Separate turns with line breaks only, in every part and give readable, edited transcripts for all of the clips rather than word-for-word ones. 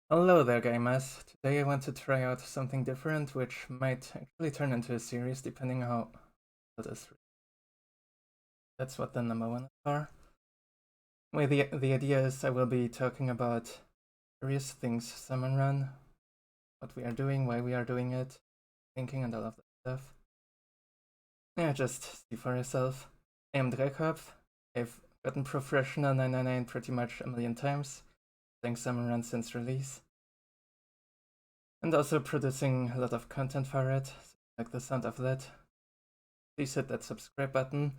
Hello there, gamers. Today I want to try out something different, which might actually turn into a series, depending how it is. That's what the number one is for. Well, the idea is I will be talking about various things: Salmon Run, what we are doing, why we are doing it, thinking, and all of that stuff. Yeah, just see for yourself. I am Drekopf. I've gotten Professional 999 pretty much a million times, playing Salmon Run since release. And also producing a lot of content for it, like the sound of that. Please hit that subscribe button,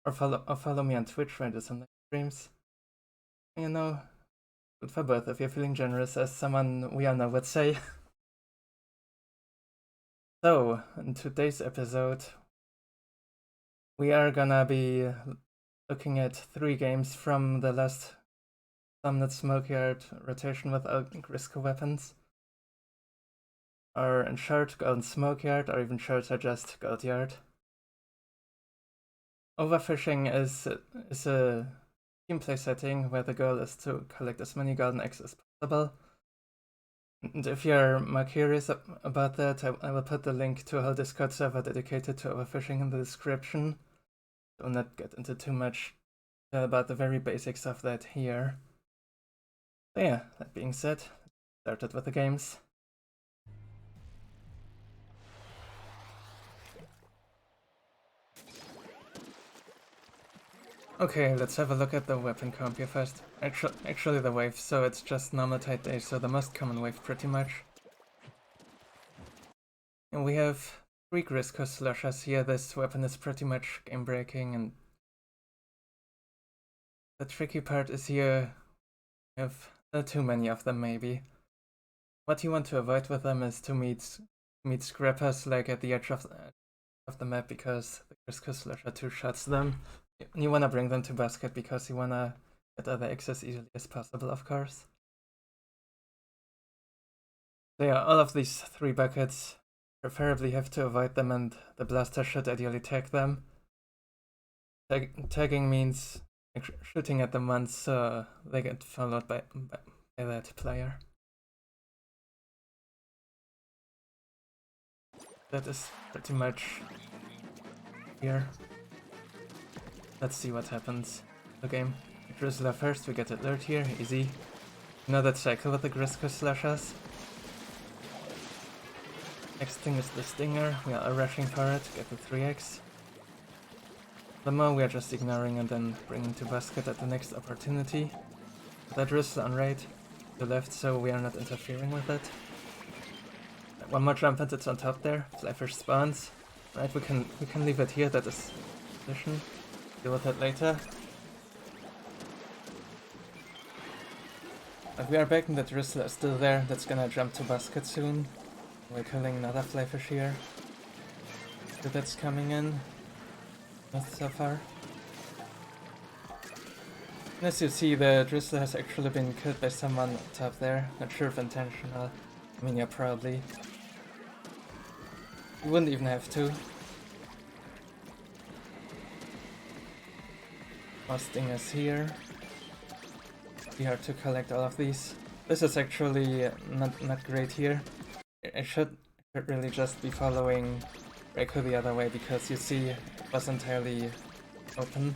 or follow me on Twitch where I do some live streams. You know, good for both if you're feeling generous, as someone we all know would say. So, in today's episode, we are gonna be looking at 3 games from the last Summoned Smokeyard rotation with Grisco weapons. Or in short, Golden Smokeyard, or even shorter, just Gold Yard. Overfishing is a gameplay setting where the goal is to collect as many golden eggs as possible. And if you're more curious about that, I will put the link to a whole Discord server dedicated to overfishing in the description. I'll not get into too much about the very basics of that here. So yeah, that being said, let's start with the games. Okay, let's have a look at the weapon comp here first. Actually the wave, so it's just normal tight days, so the most common wave pretty much. And we have 3 Grisco Slushers here. This weapon is pretty much game breaking, and the tricky part is here we have not too many of them maybe. What you want to avoid with them is to meet scrappers like at the edge of the map, because the Grisco Slusher 2-shots them. You wanna bring them to basket because you wanna get other eggs as easily as possible, of course. So yeah, all of these 3 buckets, preferably have to avoid them, and the blaster should ideally tag them. Tagging means shooting at them once they get followed by that player. That is pretty much here. Let's see what happens. The game. Drizzler first, we get alert here, easy. You know that cycle with the Grisco Slushers? Next thing is the Stinger, we are rushing for it, get the 3x. The more we are just ignoring and then bringing to basket at the next opportunity. That Drizzle on right, to left, so we are not interfering with it. One more jump and it's on top there, Flyfish spawns. Right, we can leave it here, that is position. Deal with it later. But we are back and the Drizzle is still there, that's gonna jump to basket soon. We're killing another Flyfish here. So that's coming in. Not so far. And as you see, the Drizzle has actually been killed by someone up top there. Not sure if intentional. I mean, yeah, probably. You wouldn't even have to. More Stingers here. Be hard to collect all of these. This is actually not great here. I should really just be following Reiko the other way, because you see it was entirely open.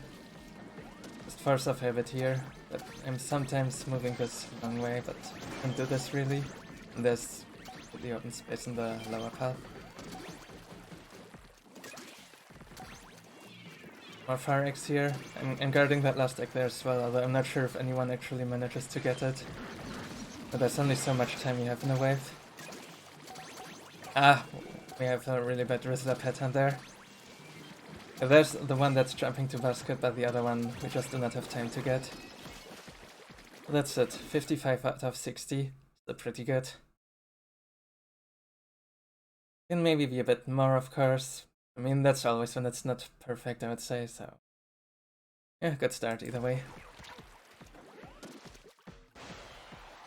Just force of habit here, but I'm sometimes moving this wrong way, but I can do this really. And there's the open space in the lower path. More fire eggs here. I'm guarding that last egg there as well, although I'm not sure if anyone actually manages to get it. But there's only so much time you have in a wave. Ah, we have a really bad Drizzler pattern there. There's the one that's jumping to basket, but the other one we just do not have time to get. That's it, 55 out of 60. Still pretty good. Can maybe be a bit more, of course. I mean, that's always when it's not perfect, I would say, so... yeah, good start either way.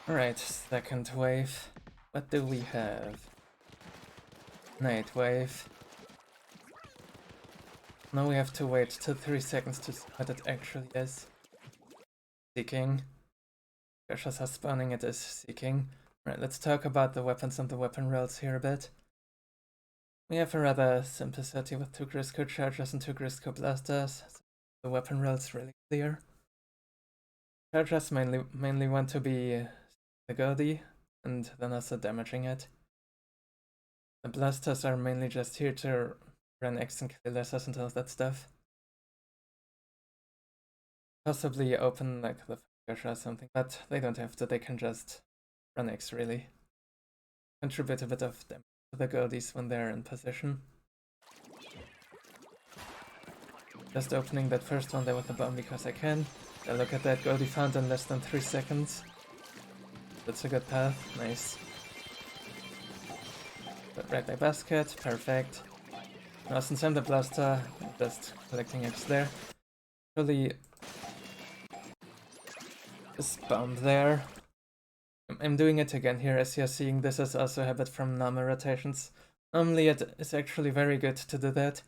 Alright, second wave. What do we have? Night wave. Now we have to wait till 3 seconds to see what it actually is. Seeking. Gashas are spawning, it is seeking. Right, let's talk about the weapons and the weapon rolls here a bit. We have a rather simple setting with 2 Grisco chargers and 2 Grisco blasters. So the weapon roll's really clear. Chargers mainly want to be the Goldie and then also damaging it. The blasters are mainly just here to run X and kill lessers and all that stuff. Possibly open like the Gasha or something, but they don't have to, they can just run X really. Contribute a bit of damage to the Goldies when they're in position. Just opening that first one there with a bomb because I can. Yeah, look at that, Goldie found in less than 3 seconds. That's a good path, nice. But right by basket, perfect. Now since I'm the blaster, I'm just collecting X there. Really this bomb there. I'm doing it again here, as you're seeing. This is also a habit from normal rotations. Normally it is actually very good to do that,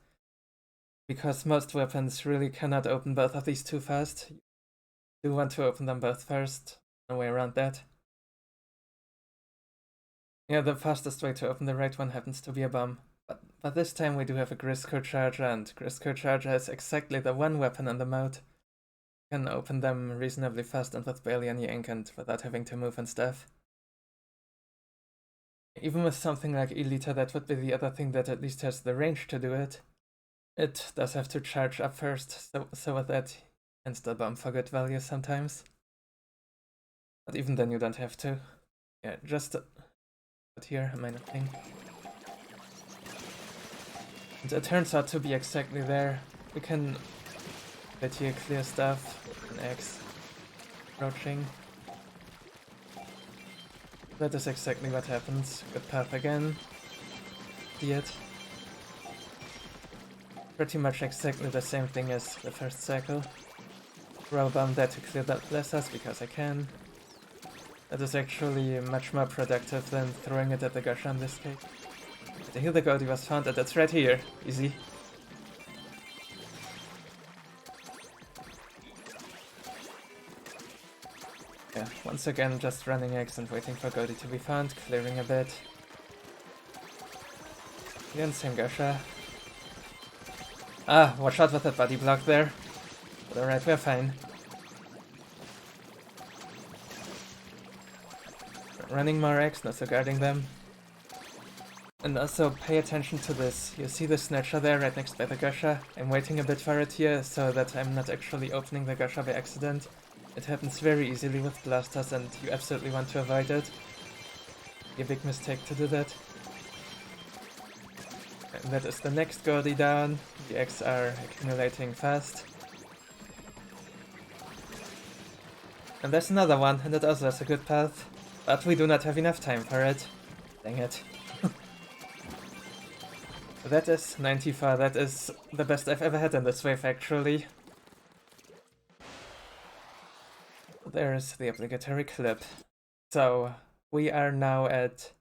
because most weapons really cannot open both of these too fast. You do want to open them both first, no way around that. Yeah, the fastest way to open the right one happens to be a bomb. But this time we do have a Grisco Charger, and Grisco Charger is exactly the one weapon in the mode. You can open them reasonably fast and with barely any ink and without having to move and stuff. Even with something like Elita, that would be the other thing that at least has the range to do it. It does have to charge up first, so with that, you can still bomb for good value sometimes. But even then you don't have to. Yeah, just put here a minor thing. And it turns out to be exactly there. We can get here clear stuff, an X approaching. That is exactly what happens. Good path again. See it? Pretty much exactly the same thing as the first cycle. Throw a bomb there to clear that blessers because I can. That is actually much more productive than throwing it at the Gasha in this case. But here the Goldie was found, and it's right here. Easy. Yeah, once again just running X and waiting for Goldie to be found, clearing a bit. Again, same Gasha. Ah, watch out with that body block there. But alright, we're fine. Running more X, not so guarding them. And also pay attention to this. You see the Snatcher there right next by the Gasha? I'm waiting a bit for it here so that I'm not actually opening the Gasha by accident. It happens very easily with blasters and you absolutely want to avoid it. Be a big mistake to do that. And that is the next Goldie down. The X are accumulating fast. And there's another one, and it also has a good path. But we do not have enough time for it. Dang it. That is 94, that is the best I've ever had in this wave actually. There's the obligatory clip. So, we are now at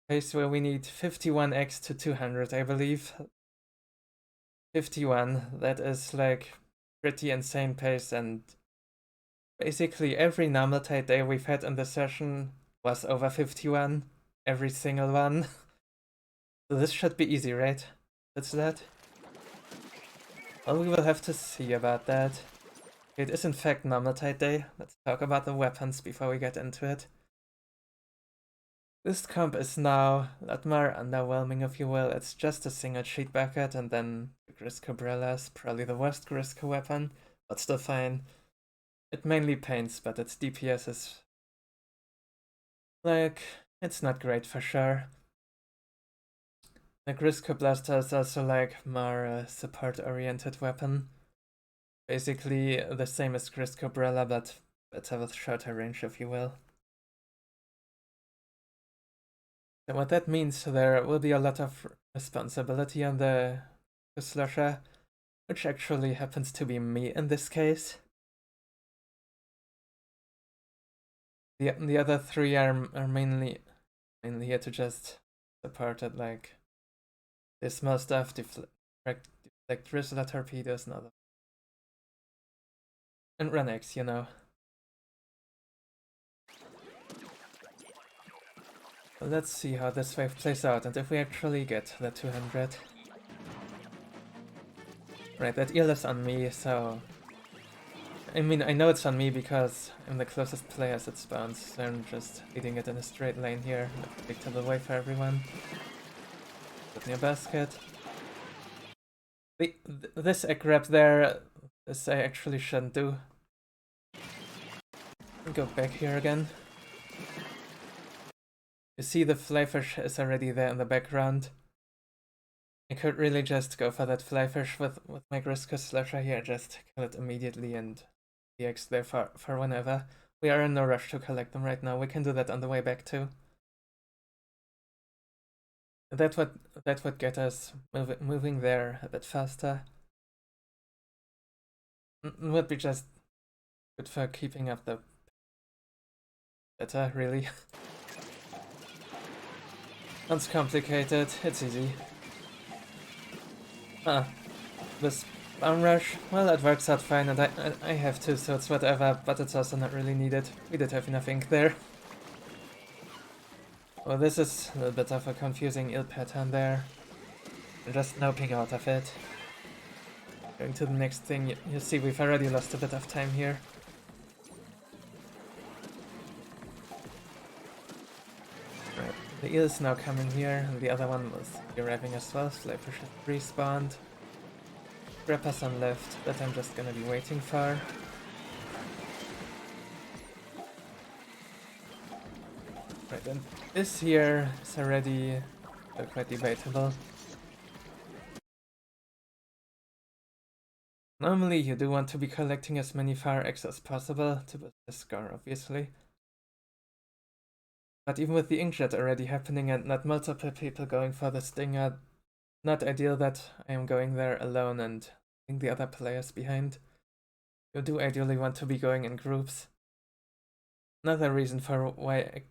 pace where we need 51x to 200, I believe. 51, that is like pretty insane pace, and basically every normal tight day we've had in the session was over 51. Every single one. So this should be easy, right? That's that? Well, we will have to see about that. It is in fact normal tight day. Let's talk about the weapons before we get into it. This comp is now a lot more underwhelming, if you will. It's just a single sheet bucket and then the Grisco Brellas, probably the worst Grisco weapon, but still fine. It mainly paints, but its DPS is like, it's not great for sure. The Grisco Blaster is also like more support-oriented weapon. Basically the same as Grisco Brella, but better with shorter range, if you will. And what that means, there will be a lot of responsibility on the Slusher, which actually happens to be me in this case. The other three are mainly here to just support it, like this small stuff, deflect Drizzler torpedoes and other. And run X, you know. Let's see how this wave plays out and if we actually get the 200. Right, that eel is on me, so... I mean, I know it's on me because I'm the closest player as it spawns, so I'm just leading it in a straight line here. No predictable way for everyone. Put me a basket. This egg grab there, this I actually shouldn't do. Go back here again. You see the flyfish is already there in the background. I could really just go for that flyfish with my Griscus slasher here, just kill it immediately and the eggs there for whenever. We are in no rush to collect them right now, we can do that on the way back too. That would get us moving there a bit faster. Would be just good for keeping up the better, really. That's complicated, it's easy. This bomb rush, well, it works out fine, and I have two, so it's whatever, but it's also not really needed. We did have enough ink there. Well, this is a little bit of a confusing ill pattern there. I'm just noping out of it. Going to the next thing, you see we've already lost a bit of time here. Right, the eel is now coming here, and the other one was arriving as well. Flyfish has respawned. Grappa's on left, that I'm just gonna be waiting for. Right, and this here is already quite debatable. Normally you do want to be collecting as many fire eggs as possible to boost the score, obviously. But even with the inkjet already happening and not multiple people going for the stinger, not ideal that I am going there alone and leaving the other players behind. You do ideally want to be going in groups. Another reason for why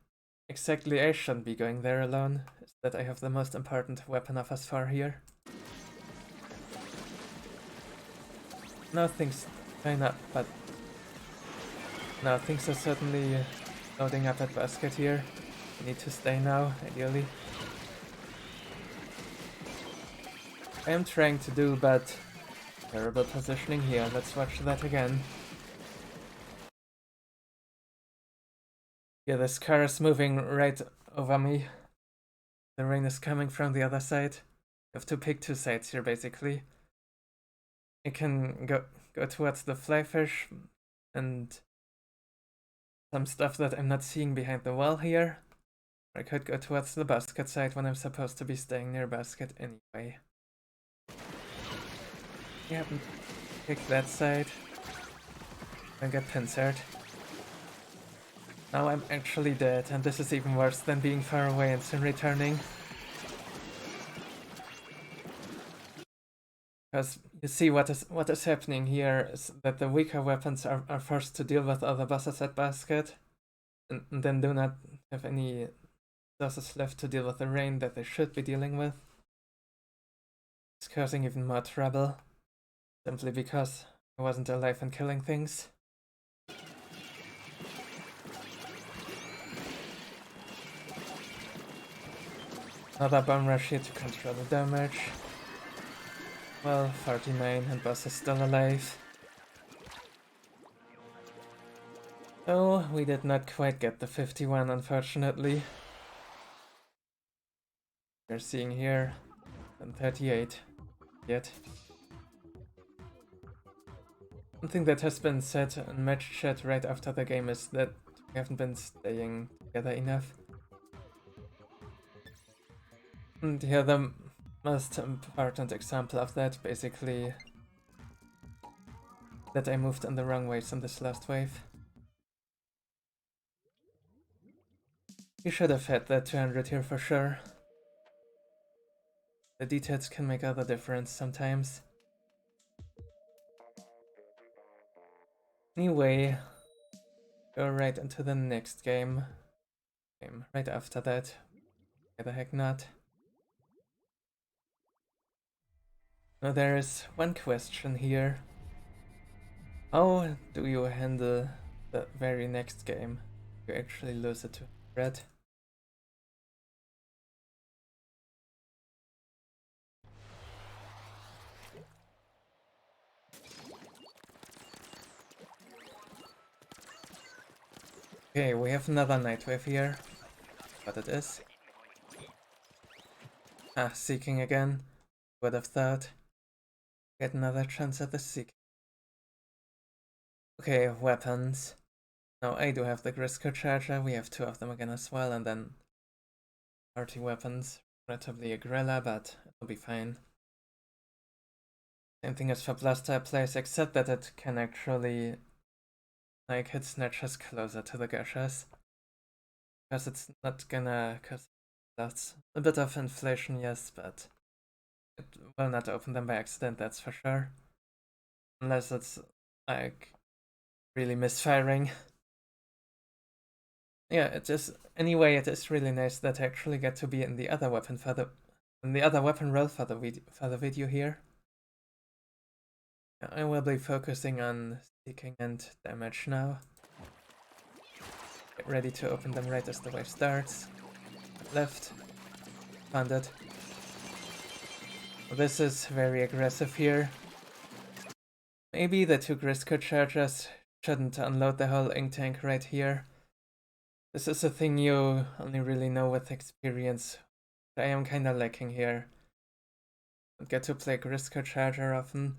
exactly I shouldn't be going there alone is that I have the most important weapon of us four here. Now things line up, but now things are certainly loading up at basket here. I need to stay now, ideally. I am trying to do, but terrible positioning here. Let's watch that again. Yeah, this car is moving right over me. The rain is coming from the other side. You have to pick two sides here, basically. I can go towards the flyfish and some stuff that I'm not seeing behind the wall here. I could go towards the basket side when I'm supposed to be staying near basket anyway. Yeah, pick that side and get pincered. Now I'm actually dead, and this is even worse than being far away and soon returning. Because you see what is happening here is that the weaker weapons are forced to deal with other bosses at basket, and then do not have any resources left to deal with the rain that they should be dealing with. It's causing even more trouble, simply because I wasn't alive and killing things. Another bomb rush here to control the damage. Well, 49 and boss is still alive. Oh, we did not quite get the 51, unfortunately. We're seeing here, and 38 yet. Something that has been said in match chat right after the game is that we haven't been staying together enough. And here the most important example of that, basically, that I moved in the wrong ways in this last wave. You should have had that 200 here for sure. The details can make all the difference sometimes. Anyway, go right into the next game. Right after that. Why the heck not? Now there is one question here. How do you handle the very next game? You actually lose it to red. Okay, we have another night wave here. What it is. Ah, seeking again. Would have thought. Get another chance at the seek. Okay, weapons. Now I do have the Grisco charger, we have 2 of them again as well, and then party weapons. Relatively a gorilla, but it'll be fine. Same thing as for Blaster Place, except that it can actually like hit snatches closer to the gushers. Because it's not gonna cause that's a bit of inflation, yes, but it will not open them by accident, that's for sure. Unless it's like really misfiring. Yeah, it is. Anyway, it is really nice that I actually get to be in the other weapon role for the video here. I will be focusing on seeking and damage now. Get ready to open them right as the wave starts. Left. Found it. This is very aggressive here. Maybe the 2 Grisco chargers shouldn't unload the whole ink tank right here. This is a thing you only really know with experience. I am kinda lacking here. Don't get to play Grisco charger often.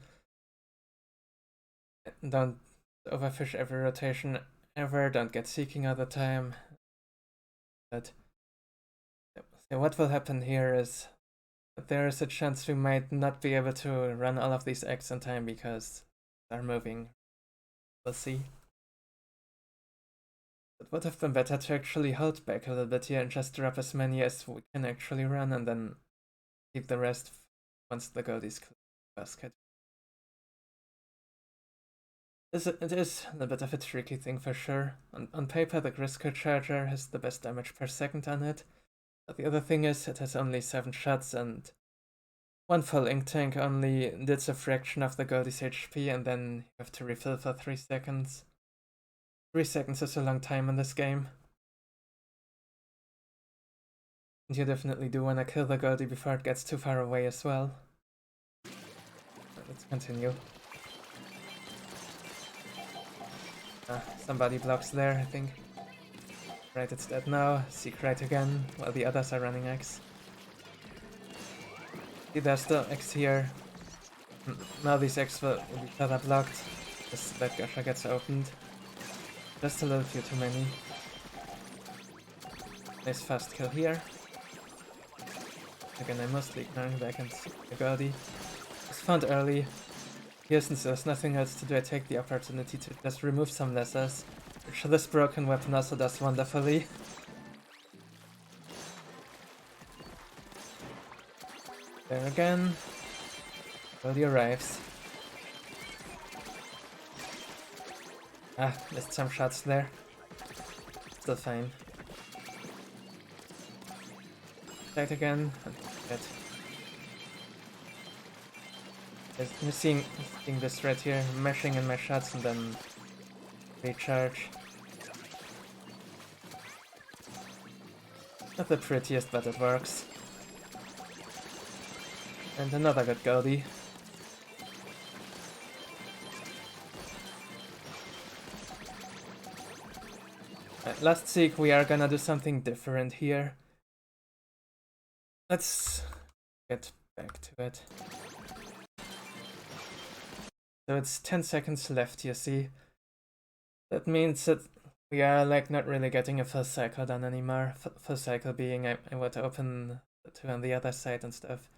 Don't overfish every rotation ever, don't get seeking all the time. But so what will happen here is that there is a chance we might not be able to run all of these eggs in time because they're moving. We'll see. It would have been better to actually hold back a little bit here and just drop as many as we can actually run and then keep the rest once the Goldie's basket. It is a bit of a tricky thing for sure. On paper, the Grisco charger has the best damage per second on it. But the other thing is, it has only 7 shots and 1 full ink tank only did a fraction of the Goldie's HP and then you have to refill for 3 seconds. 3 seconds is a long time in this game. And you definitely do want to kill the Goldie before it gets too far away as well. Let's continue. Somebody blocks there, I think. Right, it's dead now. Seek right again, while the others are running X. See, there's still X here. Now these X will be further blocked as that Gusher gets opened. Just a little few too many. Nice fast kill here. Again, I'm mostly ignoring back and the Goldie. It's found early. Here, since there's nothing else to do, I take the opportunity to just remove some lessers, which this broken weapon also does wonderfully. There again. Goldie arrives. Ah, missed some shots there. Still fine. Right again. Good. I'm seeing this right here, meshing in my shots and then recharge. Not the prettiest, but it works. And another good Goldie. Last seek, we are gonna do something different here. Let's get back to it. So it's 10 seconds left, you see. That means that we are like not really getting a full cycle done anymore. Full cycle being I would open the 2 on the other side and stuff.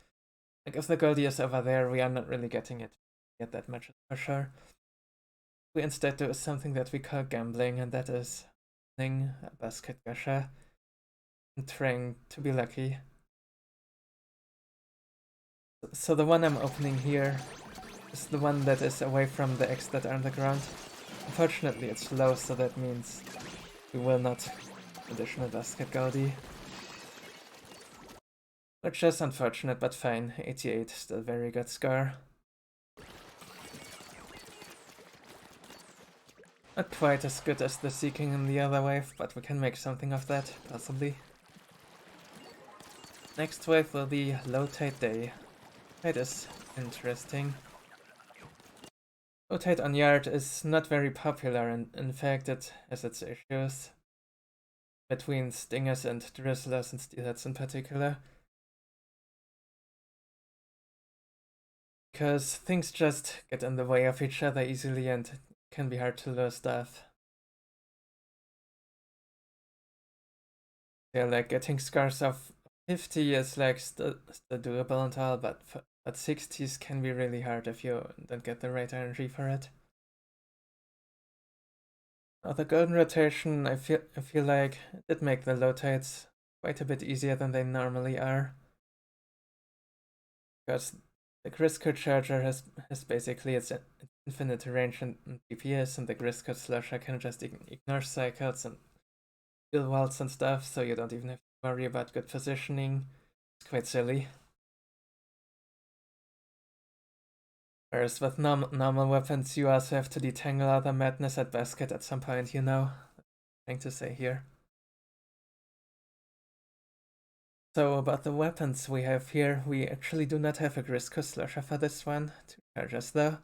Like if the Goldie is over there, we are not really getting it yet that much for sure. We instead do something that we call gambling, and that is opening a basket Gusher and trying to be lucky. So the one I'm opening here is the one that is away from the eggs that are on the ground. Unfortunately, it's low, so that means we will not additional basket Goldie. Which is unfortunate, but fine. 88, still very good score. Not quite as good as the seeking in the other wave, but we can make something of that, possibly. Next wave will be low tide day. It is interesting. Low tide on Yard is not very popular, and in fact it has its issues. between stingers and drizzlers and steelheads in particular. Because things just get in the way of each other easily and it can be hard to lure stuff. Yeah, like getting scars of 50 is like still doable and all, but 60s can be really hard if you don't get the right energy for it. The golden rotation, I feel like it did make the low tides quite a bit easier than they normally are. Because the Grisco charger has basically its infinite range and DPS, and the Grisco slusher can just ignore cycles and build walls and stuff, so you don't even have to worry about good positioning. It's quite silly. Whereas with normal weapons, you also have to detangle all the madness at basket at some point, you know? Trying to say here. So about the weapons we have here, we actually do not have a Grisco slusher for this one to charge us though.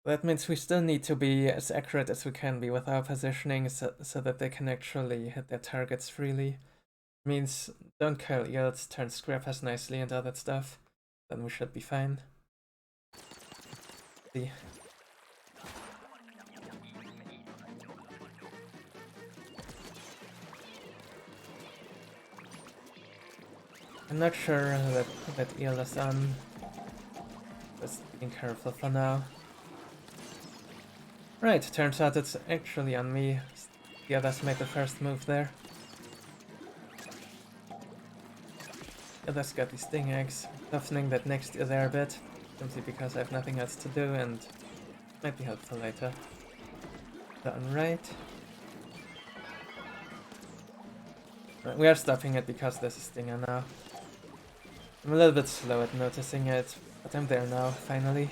That means we still need to be as accurate as we can be with our positioning so that they can actually hit their targets freely. Means don't kill eels, turn scrappers nicely and all that stuff. Then we should be fine. See. I'm not sure that eel is on. Just being careful for now. Right, turns out it's actually on me. The others made the first move there. The others got these sting eggs, toughening that next ear there a bit, simply because I have nothing else to do and might be helpful later. Done right. We are stopping it because there's a stinger now. I'm a little bit slow at noticing it, but I'm there now, finally.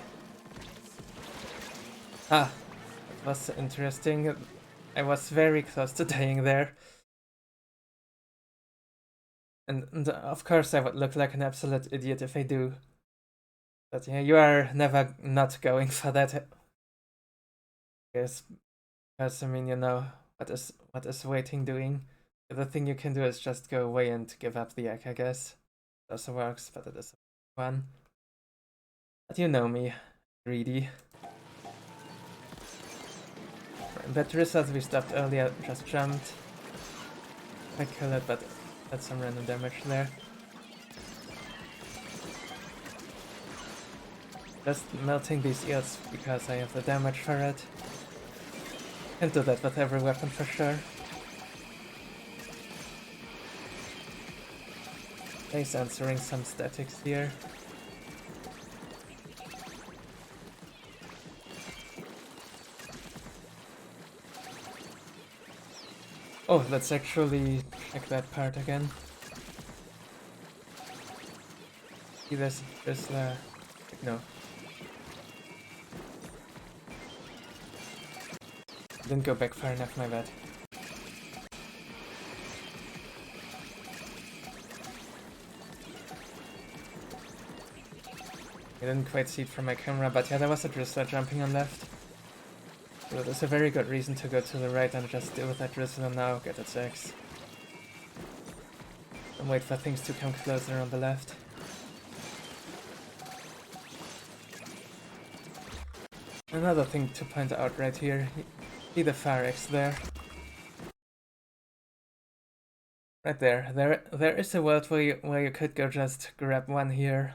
Ah, that was interesting. I was very close to dying there. And of course I would look like an absolute idiot if I do. But yeah, you are never not going for that. Because I mean, you know, what is waiting doing? The thing you can do is just go away and give up the egg, I guess. It also works, but it is fun. But you know me, greedy. That result we stopped earlier just jumped. I kill it, but that's some random damage there. Just melting these eels because I have the damage for it. Can't do that with every weapon for sure. He's answering some statics here. Oh, let's actually check that part again. See this, no. Didn't go back far enough, my bad. I didn't quite see it from my camera, but yeah, there was a drizzler jumping on left. So there's a very good reason to go to the right and just deal with that drizzler now, get its eggs. And wait for things to come closer on the left. Another thing to point out right here, see the fire eggs there. Right there. There is a world where you could go just grab one here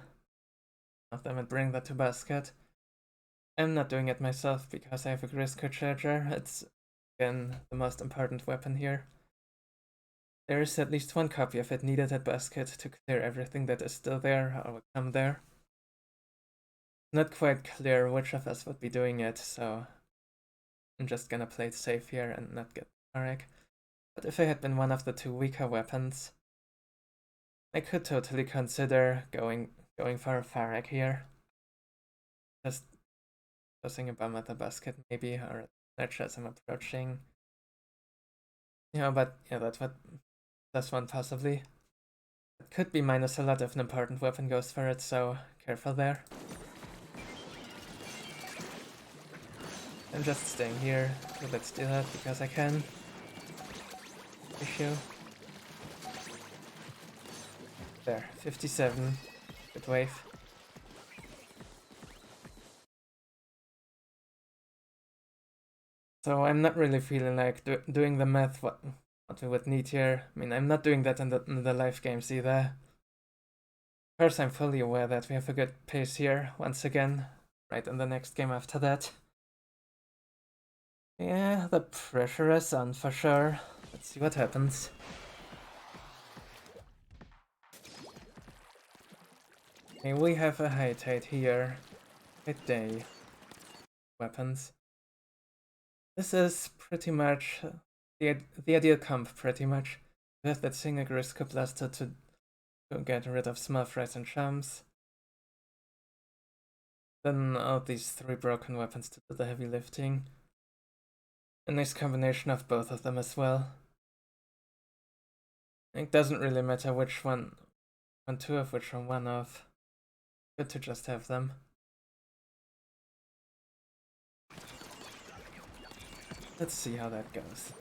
of them and bring that to basket. I'm not doing it myself because I have a Grisco charger. It's, again, the most important weapon here. There is at least one copy of it needed at basket to clear everything that is still there or will come there. Not quite clear which of us would be doing it, so I'm just gonna play it safe here and not get Marek. But if I had been one of the two weaker weapons, I could totally consider going for a Farag here. Just tossing a bomb at the basket maybe, or a snatch as I'm approaching. Yeah, but yeah, that's what plus one possibly. It could be minus a lot if an important weapon goes for it, so careful there. I'm just staying here, let's do that because I can. issue. There, 57. Good wave. So I'm not really feeling like doing the math what we would need here. I mean, I'm not doing that in the live games either. Of course, I'm fully aware that we have a good pace here once again, right in the next game after that. Yeah, the pressure is on for sure. Let's see what happens. Okay, we have a high tide here. High day. Weapons. This is pretty much the ideal comp, pretty much. We have that single Grisco blaster to get rid of small fries and chums. Then all these 3 broken weapons to do the heavy lifting. A nice combination of both of them as well. It doesn't really matter which one 2 of, which one of. Good to just have them. Let's see how that goes.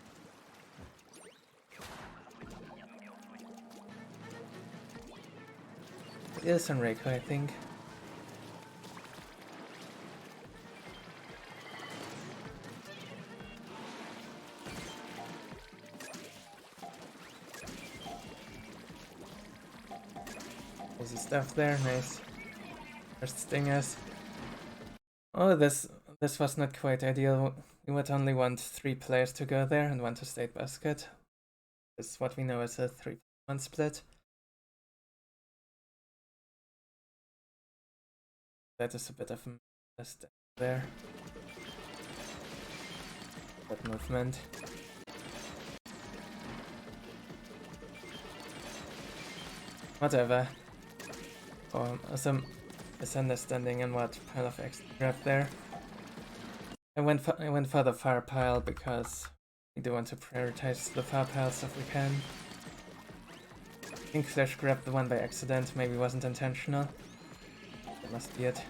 It is on Reiko, I think. Easy stuff there, nice. First stingers. Oh, this was not quite ideal. We would only want 3 players to go there and 1 to stay at basket. This is what we know as a 3-1 split. That is a bit of a mistake there. That movement. Whatever. Oh, some misunderstanding and what pile of X grab there. I went for the far pile because we do want to prioritize the far piles if we can. I think Flash grabbed the one by accident, maybe wasn't intentional. That must be it.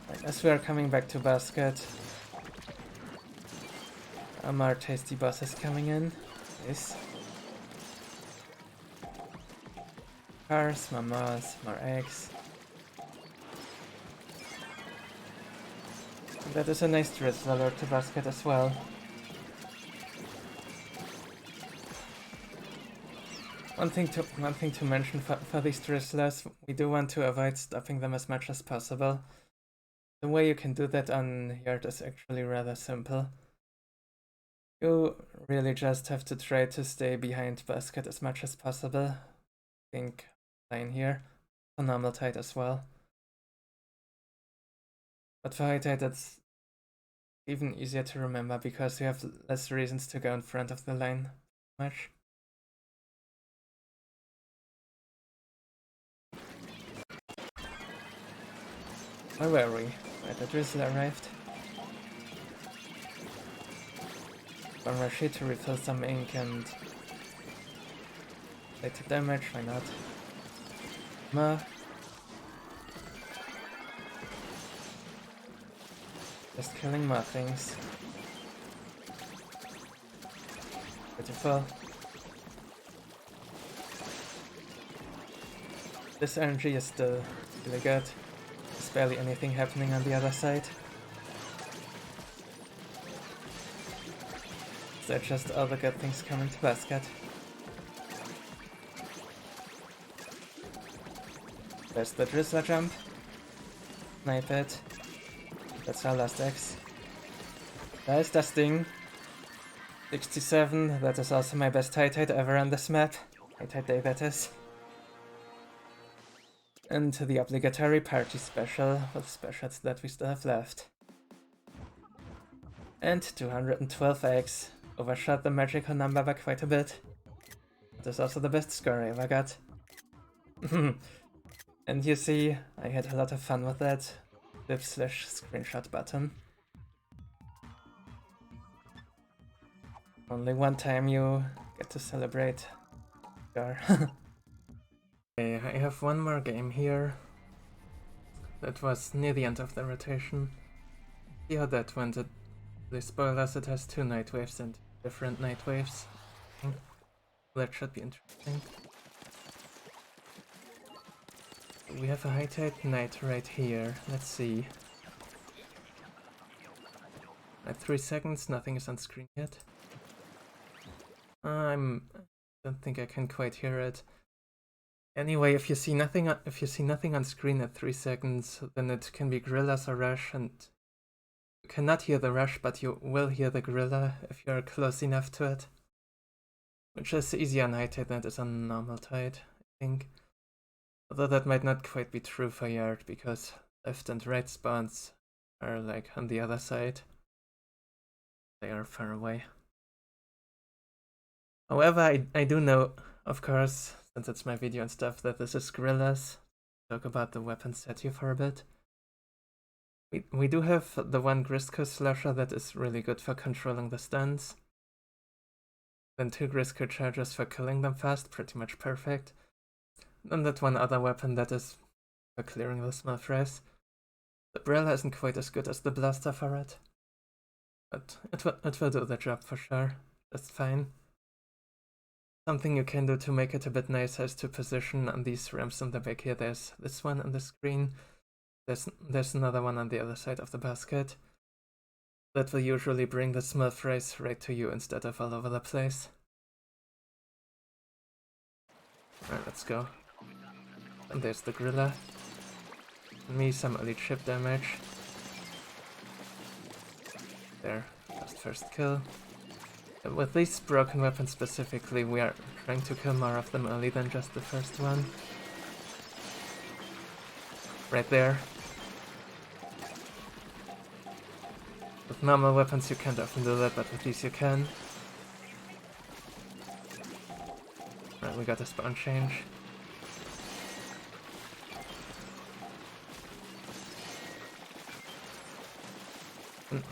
Right, as we are coming back to basket, more tasty bosses coming in. Nice. Cars, more moss, more eggs. And that is a nice drizzler to basket as well. One thing to mention for these drizzlers, we do want to avoid stopping them as much as possible. The way you can do that on Yard is actually rather simple. You really just have to try to stay behind basket as much as possible. I think line here, for normal tide as well. But for high tide it's even easier to remember because you have less reasons to go in front of the line much. Where were we? Right, the drizzle arrived. One rush here to refill some ink and later damage, why not? More. Just killing more things. Beautiful. This energy is still really good. There's barely anything happening on the other side. So just all the good things coming to basket. There's the Drizzler jump. Snipe it. That's our last X. There's the sting. 67, that is also my best high tide ever on this map. High tide day, that is. And the obligatory party special with specials that we still have left. And 212x. Overshot the magical number by quite a bit. That is also the best score I ever got. And you see, I had a lot of fun with that /screenshot button. Only one time you get to celebrate. Sure. Okay, I have one more game here. That was near the end of the rotation. See how that went. It The spoilers, it has 2 night waves and different night waves. That should be interesting. We have a high tide night right here. Let's see. At 3 seconds, nothing is on screen yet. Don't think I can quite hear it. Anyway, if you see nothing on screen at 3 seconds, then it can be gorillas or rush, and you cannot hear the rush, but you will hear the gorilla if you're close enough to it. Which is easier on high tide than it is on normal tide, I think. Although that might not quite be true for Yard, because left and right spawns are like on the other side. They are far away. However, I do know, of course, since it's my video and stuff, that this is gorillas. Talk about the weapon set you for a bit. We do have the one Grisco slasher that is really good for controlling the stuns. Then 2 Grisco charges for killing them fast, pretty much perfect. And that one other weapon that is for clearing the small frays. The Brella isn't quite as good as the blaster for it. But it will do the job for sure, just fine. Something you can do to make it a bit nicer is to position on these ramps in the back here. There's this one on the screen. There's another one on the other side of the basket. That will usually bring the small frays right to you instead of all over the place. Alright, let's go. And there's the gorilla. Me, some elite ship damage. There, first kill. With these broken weapons specifically, we are trying to kill more of them early than just the first one. Right there. With normal weapons you can't often do that, but with these you can. Right, we got a spawn change.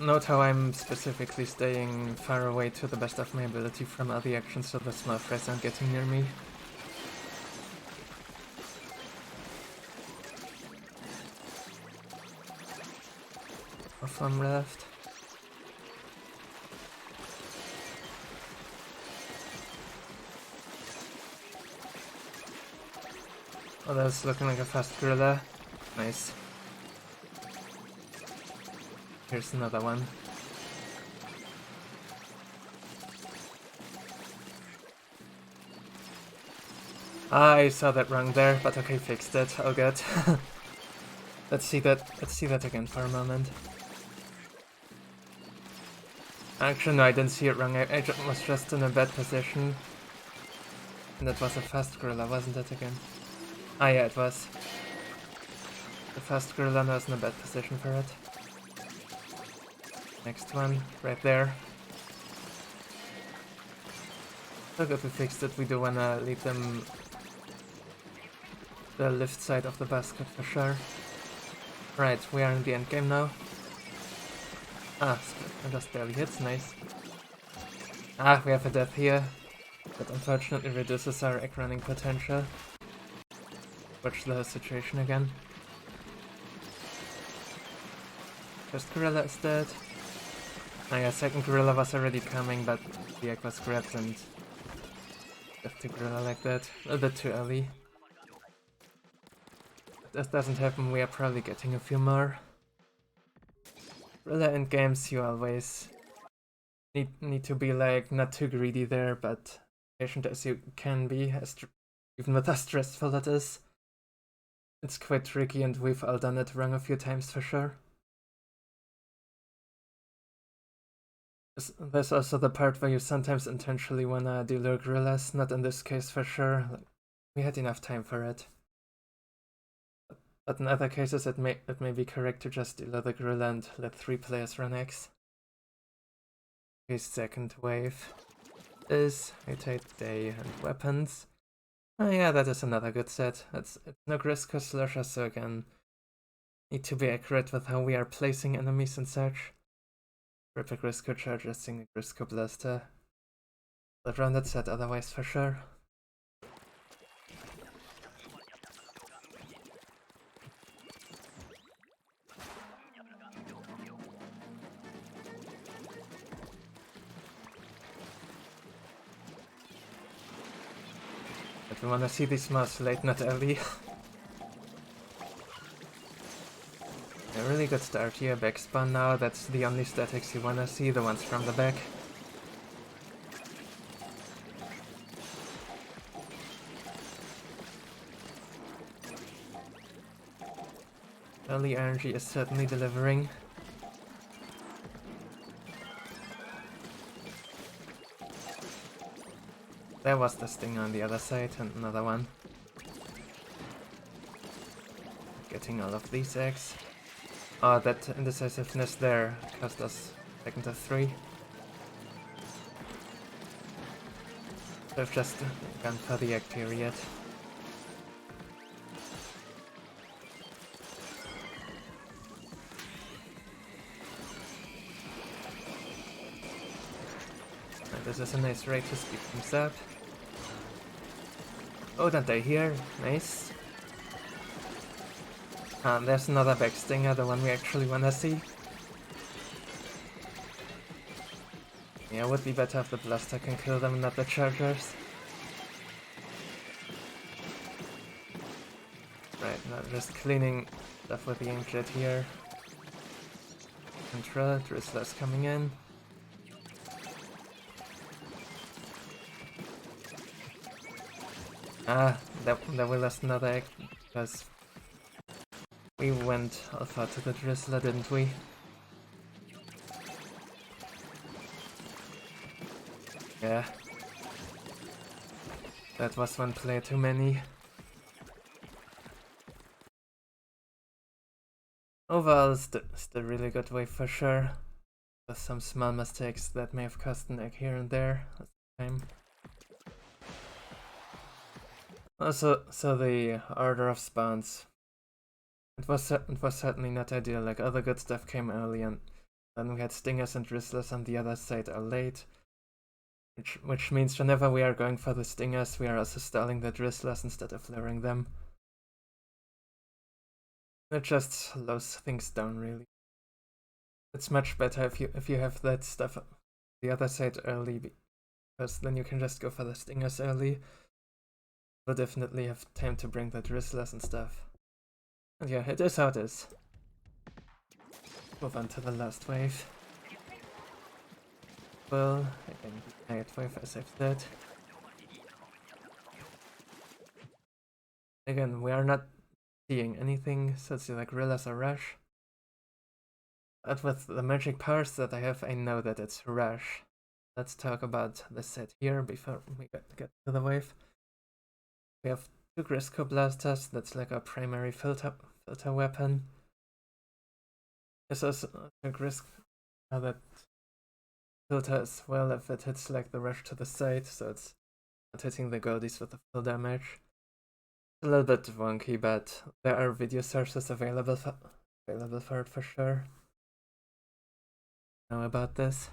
Note how I'm specifically staying far away to the best of my ability from all the actions so the small frays aren't getting near me. Or from left. Oh, that's looking like a fast gorilla. Nice. Here's another one. I saw that wrong there, but okay, fixed it. All good. Let's see that again for a moment. Actually, no, I didn't see it wrong. I was just in a bad position. And that was a fast gorilla, wasn't it again? Ah, yeah, it was. The fast gorilla was in a bad position for it. Next one, right there. So good we fixed it. We do wanna leave them the left side of the basket for sure. Right, we are in the end game now. Ah, I just barely hits, nice. Ah, we have a death here. That unfortunately reduces our egg running potential. Watch the situation again. First gorilla is dead. Oh yeah, second gorilla was already coming, but the egg was grabbed and left the gorilla like that. A little bit too early. If this doesn't happen, we are probably getting a few more. Gorilla in games, you always need to be like not too greedy there, but patient as you can be, even with how stressful it is. It's quite tricky, and we've all done it wrong a few times for sure. There's also the part where you sometimes intentionally wanna delure gorillas, not in this case for sure. We had enough time for it. But in other cases it may be correct to just delure the gorilla and let 3 players run X. Okay, second wave is High Day and weapons. Oh yeah, that is another good set. It's no Grisco Slasher, so again, need to be accurate with how we are placing enemies and such. Rip a Grisco charge, resting a Grisco blaster. But rounded set otherwise for sure. But we wanna see these mouse late, not early. A really good start here, back spawn now, that's the only statics you wanna see, the ones from the back. Early RNG is certainly delivering. There was the stinger on the other side, and another one. Getting all of these eggs. Oh, that indecisiveness there cost us second to 3. So I've just gone for the egg period. And this is a nice rate to speed things up. Oh, don't die here. Nice. There's another back stinger, the one we actually wanna see. Yeah, would be better if the blaster can kill them, not the chargers. Right, now just cleaning stuff with the inkjet here. Control, Drizzler's coming in. That we lost another egg because we went alpha to the Drizzler, didn't we? Yeah. That was one player too many. Overall, still really good wave for sure. With some small mistakes that may have cost an egg here and there at the time. Also, so the order of spawns. It was certainly not ideal, like other good stuff came early and then we had stingers and drizzlers on the other side are late. Which means whenever we are going for the stingers, we are also stalling the drizzlers instead of luring them. It just slows things down really. It's much better if you have that stuff the other side early, because then you can just go for the stingers early. We'll definitely have time to bring the drizzlers and stuff. And yeah, it is how it is. Move on to the last wave. Well, again, night wave as I've said. Again, we are not seeing anything, so it's like Rilla's a rush. But with the magic powers that I have, I know that it's rush. Let's talk about the set here before we get to the wave. We have 2 Grisco blasters, that's like our primary filter weapon. There's also a Grisco that filter as well if it hits like the rush to the side, so it's not hitting the goldies with the full damage. It's a little bit wonky, but there are video sources available for it for sure. Know about this.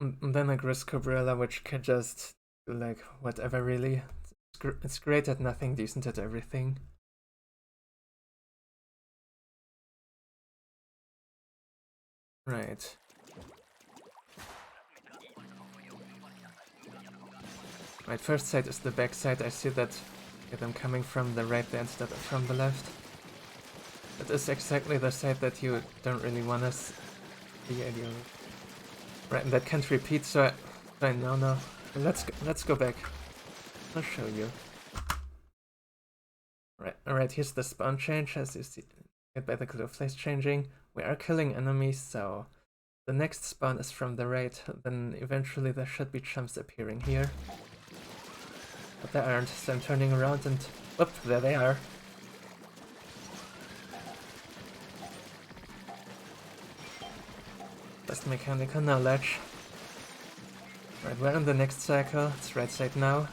And then a Grisco Brilla, which can just do like whatever really. It's great at nothing, decent at everything. Right. Right, first side is the back side. I see that I'm coming from the right there instead of from the left. That is exactly the side that you don't really want to see ideally. Right, and that can't repeat, so no. Let's go back. I'll show you. Right, alright, here's the spawn change, as you see get by the glue place changing. We are killing enemies, so the next spawn is from the right, then eventually there should be chumps appearing here. But there aren't, so I'm turning around and whoop, there they are. Just mechanical knowledge. Right, we're in the next cycle, it's right side now.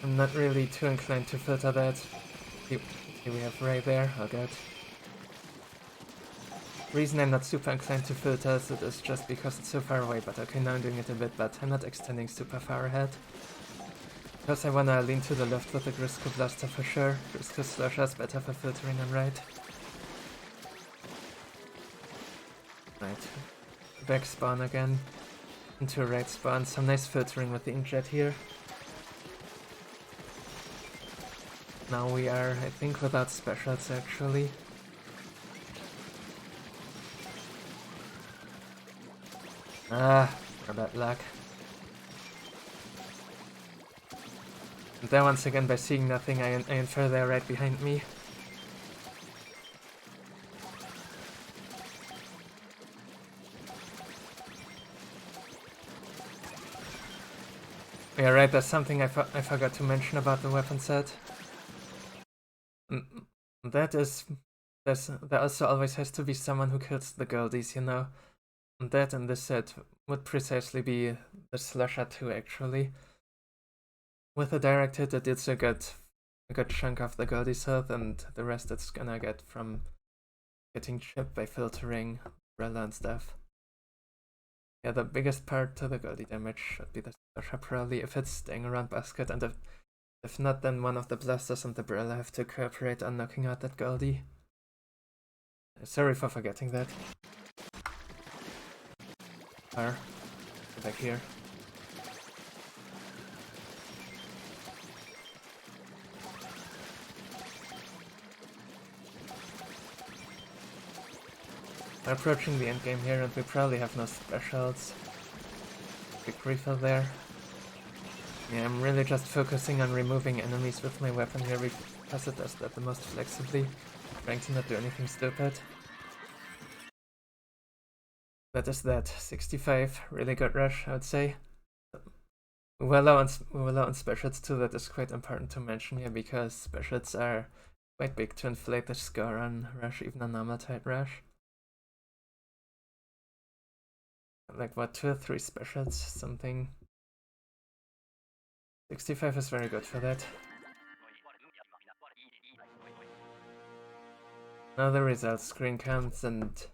I'm not really too inclined to filter that. Here we have Ray there, oh god. The reason I'm not super inclined to filters it is just because it's so far away, but okay, now I'm doing it a bit, but I'm not extending super far ahead. Because I wanna lean to the left with the Grisco Blaster for sure. Grisco Slasher is better for filtering on right. Right. back spawn again into a right spawn. Some nice filtering with the inkjet here. Now we are, I think, without specials actually. Ah, for bad luck. And then once again, by seeing nothing, I infer they're right behind me. Yeah, right, that's something I forgot to mention about the weapon set. That is, there also always has to be someone who kills the goldies, you know? And that in this set would precisely be the Slusher 2, actually. With a direct hit, it deals a good chunk of the goldie's health, and the rest it's gonna get from getting chipped by filtering umbrella and stuff. Yeah, the biggest part to the goldie damage should be the Slusher, probably, if it's staying around basket, and if not, then one of the blasters and the umbrella have to cooperate on knocking out that goldie. Sorry for forgetting that. Back here. We're approaching the endgame here, and we probably have no specials. Quick refill there. Yeah, I'm really just focusing on removing enemies with my weapon here because it does that the most flexibly, trying to not do anything stupid. That is that. 65, really good rush, I would say. We were low on specials too, that is quite important to mention here, because specials are quite big to inflate the score on rush, even a normal tight rush. Like what, 2 or 3 specials, something. 65 is very good for that. Now the results screen comes, and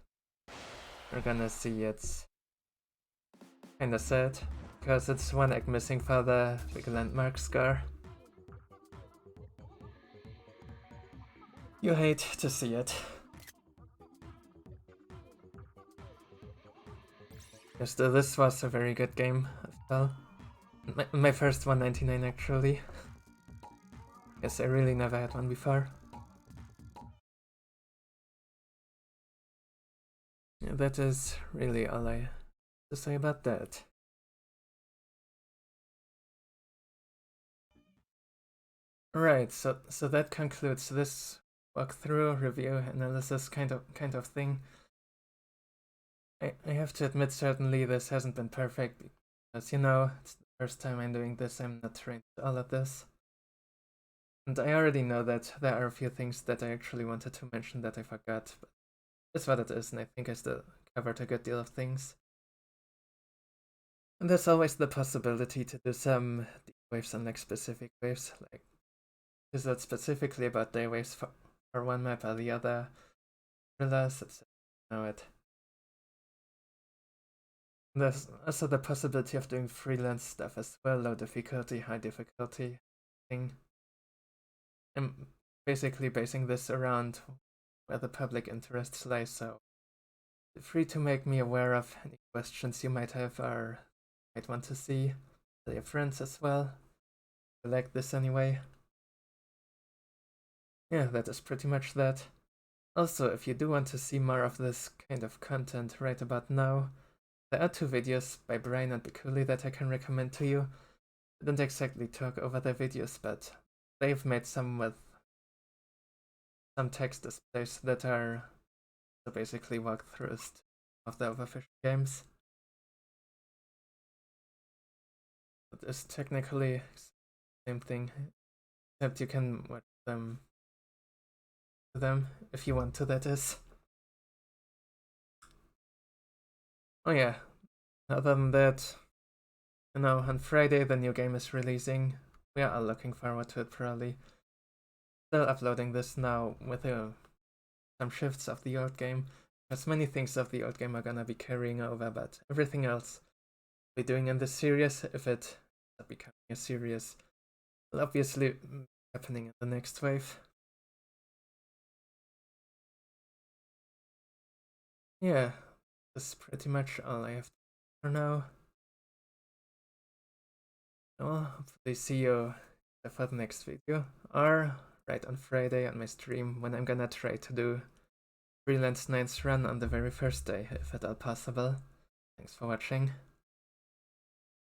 we're gonna see it's kinda sad, because it's 1 egg missing for the big landmark scar. You hate to see it. Yes, this was a very good game as well. My first 199 actually. Yes, I really never had one before. Yeah, that is really all I have to say about that. Right, so that concludes this walkthrough, review, analysis kind of thing. I have to admit, certainly this hasn't been perfect, because, you know, it's the first time I'm doing this, I'm not trained to all of this. And I already know that there are a few things that I actually wanted to mention that I forgot, but it's what it is, and I think I still covered a good deal of things. And there's always the possibility to do some deep waves on like specific waves, like is that specifically about day waves for one map or the other, Freelance, etc. Know it. There's also the possibility of doing freelance stuff as well, low difficulty, high difficulty thing. I'm basically basing this around where the public interests lie, so feel free to make me aware of any questions you might have or might want to see. Tell your friends as well. If you like this anyway. Yeah, that is pretty much that. Also, if you do want to see more of this kind of content right about now, there are 2 videos by Brian and Bikuli that I can recommend to you. I don't exactly talk over their videos, but they've made some with some text displays that are basically walkthroughs of the Overfishing games. It is technically the same thing, except you can watch them if you want to, that is. Oh yeah, other than that, you know, on Friday the new game is releasing. We are all looking forward to it, probably. Still uploading this now with some shifts of the old game, because many things of the old game are gonna be carrying over, but everything else we're doing in this series, if it is becoming a series, will obviously be happening in the next wave. Yeah, that's pretty much all I have to do for now. Well, hopefully see you for the next video, or right on Friday on my stream when I'm gonna try to do Freelance 9's run on the very first day, if at all possible. Thanks for watching.